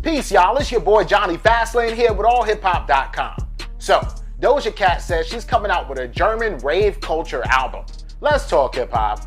Peace, y'all. It's your boy Jonny Fastlane here with allhiphop.com. So, Doja Cat says she's coming out with a German rave culture album. Let's talk hip hop.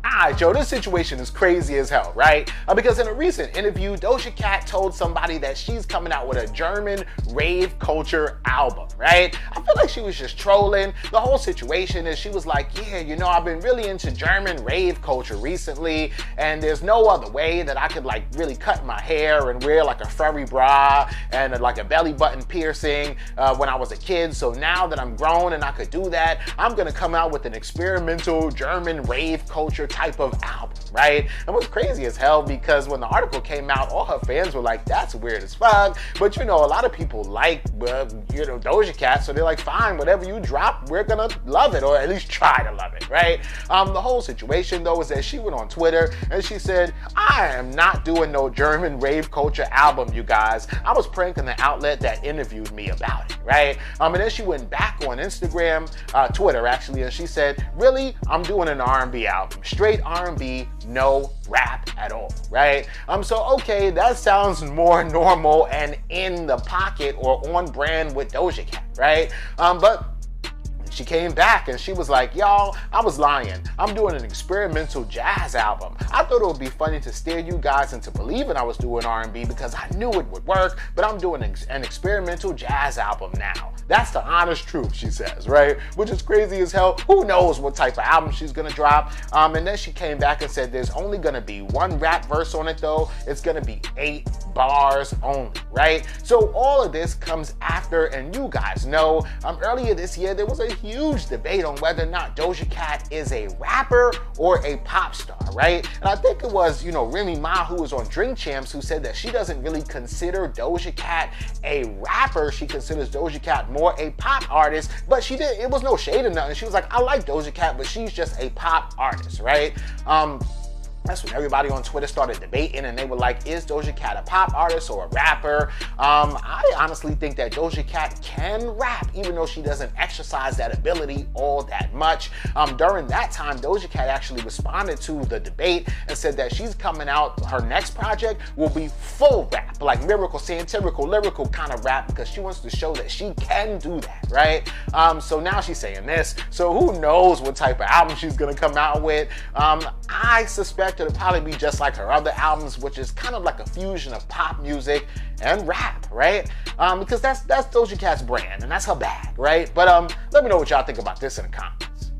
Alright, Joe, this situation is crazy as hell, right? Because in a recent interview, Doja Cat told somebody that she's coming out with a German rave culture album, right? I feel like she was just trolling. The whole situation is she was like, yeah, you know, I've been really into German rave culture recently, and there's no other way that I could like really cut my hair and wear like a furry bra and like a belly button piercing when I was a kid. So now that I'm grown and I could do that, I'm gonna come out with an experimental German rave culture type of album, right? And what's crazy as hell, because when the article came out, all her fans were like, that's weird as fuck. But you know, a lot of people like, you know, Doja Cat, so they're like, fine, whatever you drop, we're gonna love it, or at least try to love it, right? The whole situation though is that she went on Twitter and she said, I am not doing no German rave culture album, you guys. I was pranking the outlet that interviewed me about it, right? And then she went back on Instagram, Twitter actually, and she said, really, I'm doing an R&B album. Straight R&B, no rap at all, right? So okay, that sounds more normal and in the pocket or on brand with Doja Cat, right? But she came back and she was like, y'all, I was lying. I'm doing an experimental jazz album. I thought it would be funny to steer you guys into believing I was doing R&B because I knew it would work, but I'm doing an experimental jazz album now. That's the honest truth, she says, right? Which is crazy as hell. Who knows what type of album she's gonna drop? And then she came back and said there's only gonna be one rap verse on it though. It's gonna be 8 bars only, right? So all of this comes after, and you guys know, earlier this year there was a huge debate on whether or not Doja Cat is a rapper or a pop star, right? And I think it was, you know, Remy Ma, who was on Drink Champs, who said that she doesn't really consider Doja Cat a rapper. She considers Doja Cat more a pop artist, but it was no shade or nothing. She was like, I like Doja Cat, but she's just a pop artist, right? That's when everybody on Twitter started debating and they were like, is Doja Cat a pop artist or a rapper? I honestly think that Doja Cat can rap, even though she doesn't exercise that ability all that much. During that time, Doja Cat actually responded to the debate and said that she's coming out, her next project will be full rap, like lyrical, satirical, lyrical kind of rap, because she wants to show that she can do that, right? So now she's saying this. So who knows what type of album she's gonna come out with. I suspect it'll probably be just like her other albums, which is kind of like a fusion of pop music and rap, right? Because that's Doja Cat's brand and that's her bag, right? But let me know what y'all think about this in the comments.